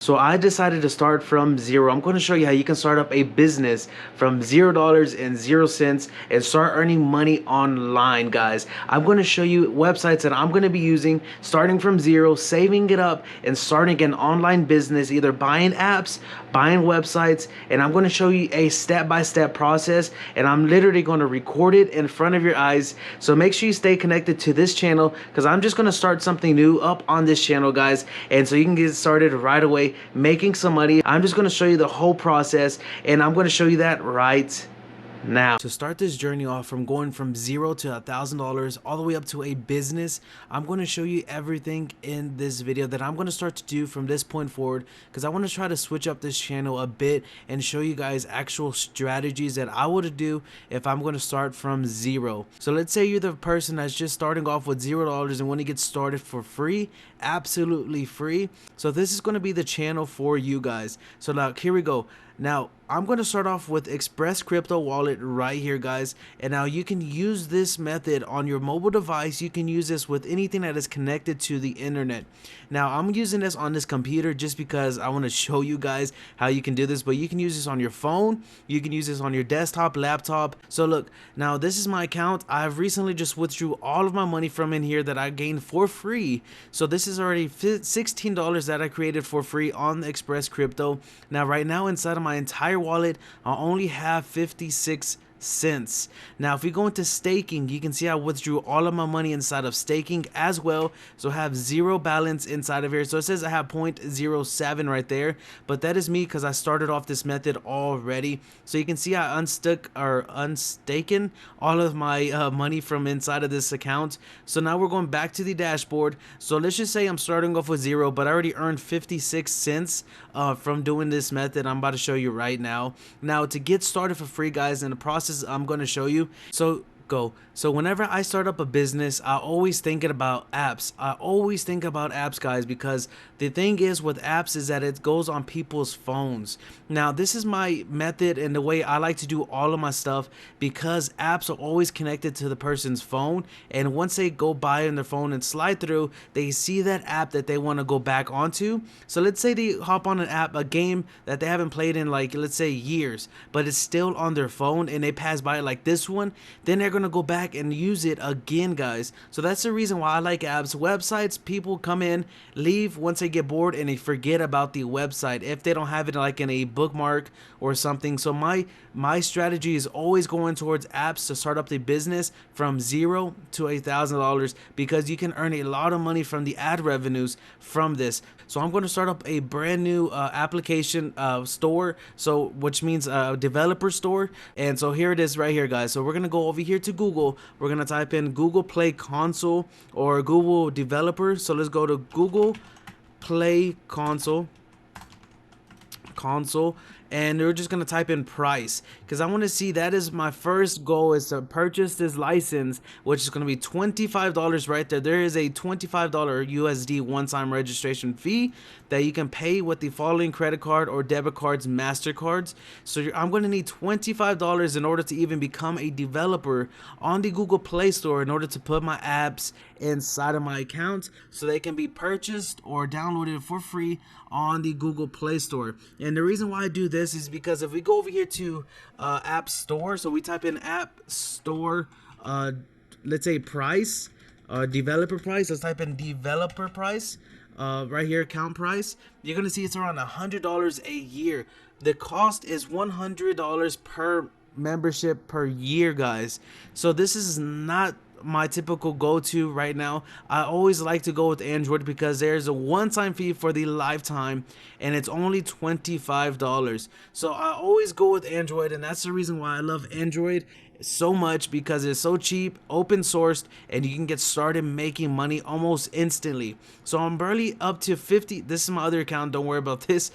So I decided to start from zero. I'm going to show you how you can start up a business from $0 and start earning money online, guys. I'm going to show you websites that I'm going to be using starting from zero, saving it up, and starting an online business, either buying apps, buying websites, and I'm going to show you a step-by-step process, and I'm literally going to record it in front of your eyes. So make sure you stay connected to this channel because I'm just going to start something new up on this channel, guys, and so you can get started right away making some money. I'm just going to show you the whole process, and I'm going to show you that right now. To start this journey off from going from $0 to $1,000 all the way up to a business, I'm going to show you everything in this video that I'm going to start to do from this point forward, because I want to try to switch up this channel a bit and show you guys actual strategies that I would do if I'm going to start from zero. So let's say you're the person that's just starting off with $0 and want to get started for free, absolutely free. So this is going to be the channel for you guys. So now here we go. Now, I'm going to start off with Express Crypto Wallet right here, guys. And now you can use this method on your mobile device. You can use this with anything that is connected to the internet. Now, I'm using this on this computer just because I want to show you guys how you can do this. But you can use this on your phone. You can use this on your desktop, laptop. So look, now this is my account. I've recently just withdrew all of my money from in here that I gained for free. So this is already $16 that I created for free on the Express Crypto. Now, right now inside of my entire wallet, I only have 56 cents. Now if we go into staking, you can see I withdrew all of my money inside of staking as well, so I have zero balance inside of here. So it says I have 0.07 right there, but that is me because I started off this method already. So you can see I unstaken all of my money from inside of this account. So now we're going back to the dashboard. So let's just say I'm starting off with zero, but I already earned 56 cents from doing this method I'm about to show you right now. Now to get started for free, guys, in the process I'm going to show you. So whenever I start up a business, I always thinking about apps. I always think about apps, guys, because the thing is with apps is that it goes on people's phones. Now this is my method and the way I like to do all of my stuff, because apps are always connected to the person's phone, and once they go by on their phone and slide through, they see that app that they want to go back onto. So let's say they hop on an app, a game that they haven't played in like, let's say, years, but it's still on their phone, and they pass by like this one, then they're gonna go back and use it again, guys. So that's the reason why I like apps. Websites, people come in, leave once they get bored, and they forget about the website if they don't have it like in a bookmark or something. So my strategy is always going towards apps to start up the business from $0 to $1,000, because you can earn a lot of money from the ad revenues from this. So I'm going to start up a brand new application store, so which means a developer store. And so here it is right here, guys. So we're going to go over here to Google. We're going to type in Google Play Console or Google Developer. So let's go to Google Play Console, and we're just gonna type in price, because I want to see, that is my first goal, is to purchase this license, which is going to be $25 right there. There is a $25 USD one-time registration fee that you can pay with the following credit card or debit cards, MasterCards. So I'm going to need $25 in order to even become a developer on the Google Play Store, in order to put my apps inside of my account so they can be purchased or downloaded for free on the Google Play Store. And the reason why I do this is because if we go over here to App Store, so we type in App Store, let's say price, developer price, let's type in developer price, right here, account price, you're gonna see it's around $100 a year. The cost is $100 per membership per year, guys. So this is not my typical go-to right now. I always like to go with Android because there's a one-time fee for the lifetime, and it's only $25. So I always go with Android, and that's the reason why I love Android so much, because it's so cheap, open sourced, and you can get started making money almost instantly. So I'm barely up to 50. This is my other account, don't worry about this.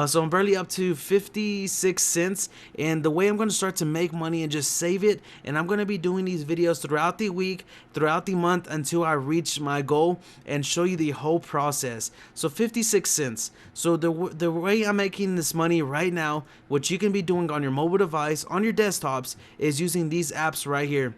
So I'm barely up to 56 cents, and the way I'm going to start to make money and just save it, and I'm going to be doing these videos throughout the week, throughout the month, until I reach my goal and show you the whole process. So 56 cents. So the way I'm making this money right now, which you can be doing on your mobile device, on your desktops, is using these apps right here.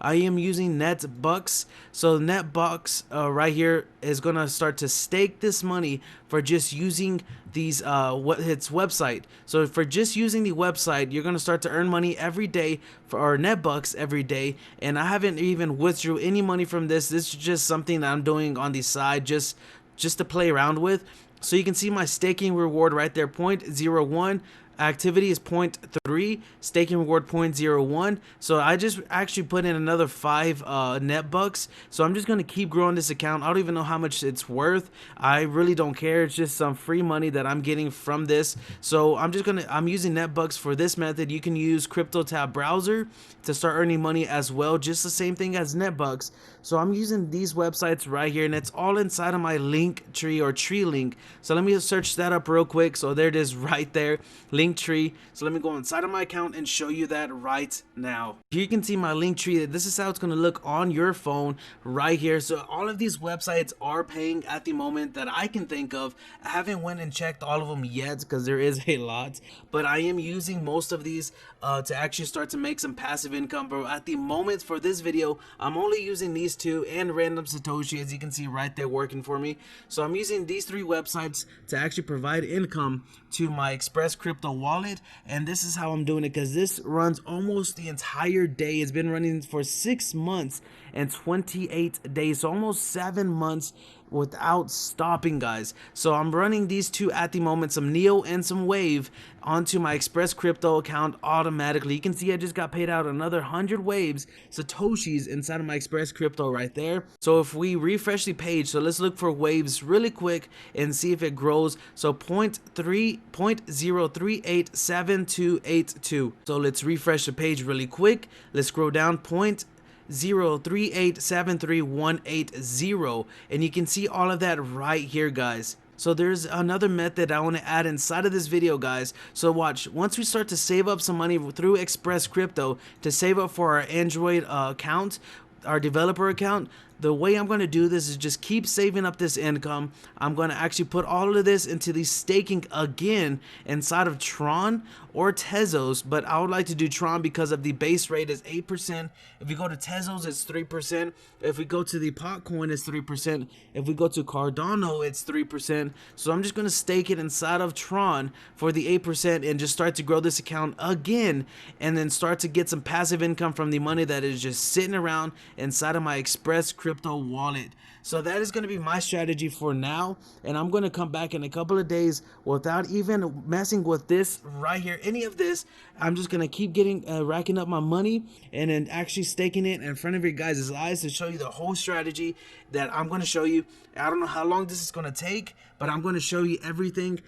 I am using NetBucks. So NetBucks right here is gonna start to stake this money for just using these its website. So for just using the website, you're gonna start to earn money every day for our NetBucks every day. And I haven't even withdrew any money from this. This is just something that I'm doing on the side, just to play around with. So you can see my staking reward right there, 0.01. Activity is 0.3, staking reward 0.01. So I just actually put in another 5 net bucks. So I'm just gonna keep growing this account. I don't even know how much it's worth. I really don't care. It's just some free money that I'm getting from this. So I'm using net bucks for this method. You can use CryptoTab browser to start earning money as well, just the same thing as net bucks. So I'm using these websites right here, and it's all inside of my link tree or tree link. So let me just search that up real quick. So there it is right there, link tree. So let me go inside of my account and show you that right now. Here you can see my link tree. This is how it's going to look on your phone right here. So all of these websites are paying at the moment that I can think of. I haven't went and checked all of them yet because there is a lot, but I am using most of these to actually start to make some passive income. But at the moment for this video, I'm only using these two and random Satoshi, as you can see right there working for me. So I'm using these 3 websites to actually provide income to my Express Crypto wallet, and this is how I'm doing it because this runs almost the entire day. It's been running for 6 months and 28 days, so almost 7 months without stopping, guys. So I'm running these 2 at the moment, some Neo and some Wave, onto my Express Crypto account automatically. You can see I just got paid out another 100 Waves Satoshis inside of my Express Crypto right there. So if we refresh the page, so let's look for Waves really quick and see if it grows. So 0.0387282. So let's refresh the page really quick. Let's scroll down, 0.03873,180, and you can see all of that right here, guys. So there's another method I want to add inside of this video, guys. So watch, once we start to save up some money through Express Crypto to save up for our Android account, our developer account, the way I'm going to do this is just keep saving up this income. I'm going to actually put all of this into the staking again inside of Tron or Tezos, but I would like to do Tron because of the base rate is 8%. If we go to Tezos, it's 3%. If we go to the Potcoin, it's 3%. If we go to Cardano, it's 3%. So I'm just going to stake it inside of Tron for the 8% and just start to grow this account again, and then start to get some passive income from the money that is just sitting around inside of my Express Crypto wallet. So that is going to be my strategy for now, and I'm going to come back in a couple of days without even messing with this right here, any of this. I'm just going to keep getting racking up my money and then actually staking it in front of your guys' eyes to show you the whole strategy that I'm going to show you. I don't know how long this is going to take, but I'm going to show you everything.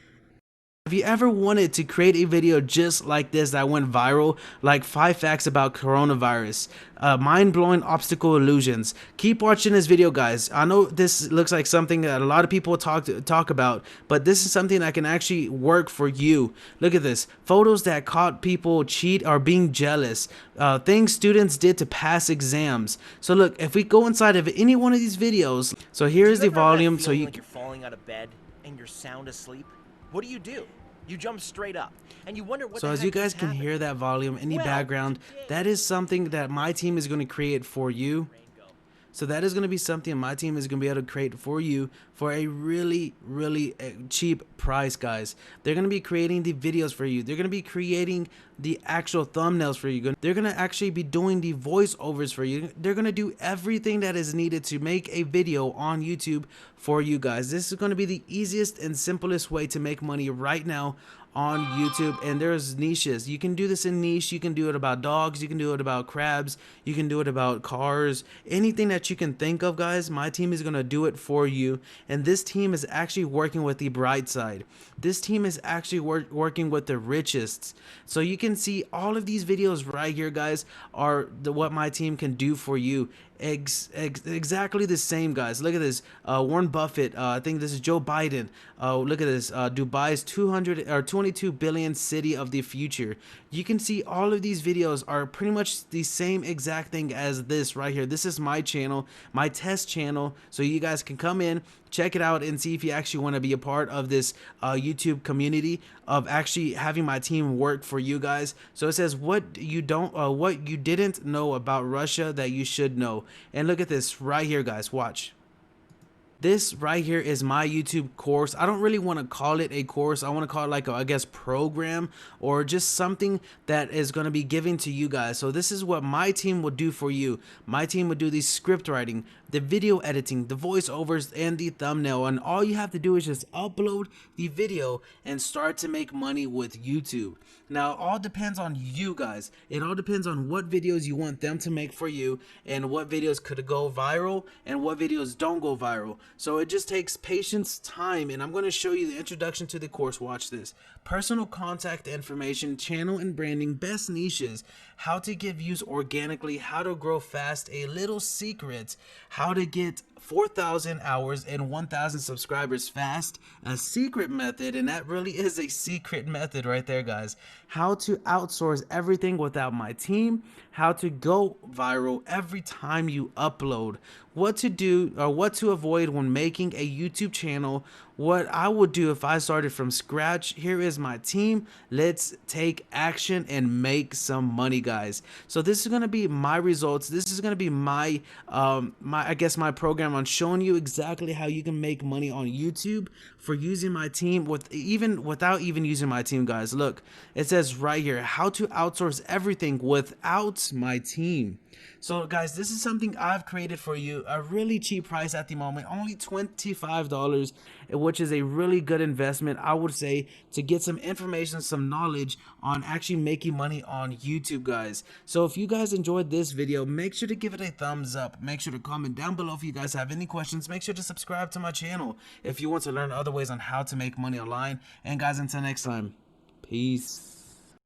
Have you ever wanted to create a video just like this that went viral, like 5 facts about coronavirus, mind-blowing obstacle illusions? Keep watching this video, guys. I know this looks like something that a lot of people talk about, but this is something that can actually work for you. Look at this. Photos that caught people cheat or being jealous. Things students did to pass exams. So look, if we go inside of any one of these videos, so here's the volume. So you're falling out of bed and you're sound asleep. What do? You jump straight up and you wonder what. So as you guys can hear that volume in the background, that is something that my team is going to create for you. So that is going to be something my team is going to be able to create for you for a really cheap price, guys. They're going to be creating the videos for you. They're going to be creating the actual thumbnails for you. They're going to actually be doing the voiceovers for you. They're going to do everything that is needed to make a video on YouTube for you guys. This is going to be the easiest and simplest way to make money right now on YouTube. And there's niches. You can do this in niche. You can do it about dogs. You can do it about crabs. You can do it about cars. Anything that you can think of, guys, my team is going to do it for you. And this team is actually working with the bright side. This team is actually working with the richest. So you can see all of these videos right here, guys, are what my team can do for you. Exactly the same, guys. Look at this. Warren Buffett. I think this is Joe Biden. Look at this. Dubai's 22 billion city of the future. You can see all of these videos are pretty much the same exact thing as this right here. This is my channel, my test channel. So you guys can come in, check it out and see if you actually want to be a part of this YouTube community of actually having my team work for you guys. So it says what you didn't know about Russia that you should know. And look at this right here, guys. Watch. This right here is my YouTube course. I don't really want to call it a course. I want to call it like a, I guess, program, or just something that is going to be given to you guys. So this is what my team would do for you. My team would do the script writing, the video editing, the voiceovers, and the thumbnail. And all you have to do is just upload the video and start to make money with YouTube. Now, it all depends on you guys. It all depends on what videos you want them to make for you, and what videos could go viral and what videos don't go viral. So it just takes patience, time, and I'm going to show you the introduction to the course. Watch this. Personal contact information, channel and branding, best niches, how to get views organically, how to grow fast, a little secret, how to get 4,000 hours and 1,000 subscribers fast, a secret method, and that really is a secret method right there, guys. How to outsource everything without my team, how to go viral every time you upload, what to do or what to avoid when making a YouTube channel, what I would do if I started from scratch. Here is my team. Let's take action and make some money, guys. So this is going to be my results. This is going to be my my program on showing you exactly how you can make money on YouTube for using my team without even using my team, guys. Look, it says right here, how to outsource everything without my team. So guys, this is something I've created for you, a really cheap price at the moment, only $25, which is a really good investment, I would say, to get some information, some knowledge on actually making money on YouTube, guys. So if you guys enjoyed this video, make sure to give it a thumbs up. Make sure to comment down below if you guys have any questions. Make sure to subscribe to my channel if you want to learn other ways on how to make money online. And guys, until next time, peace.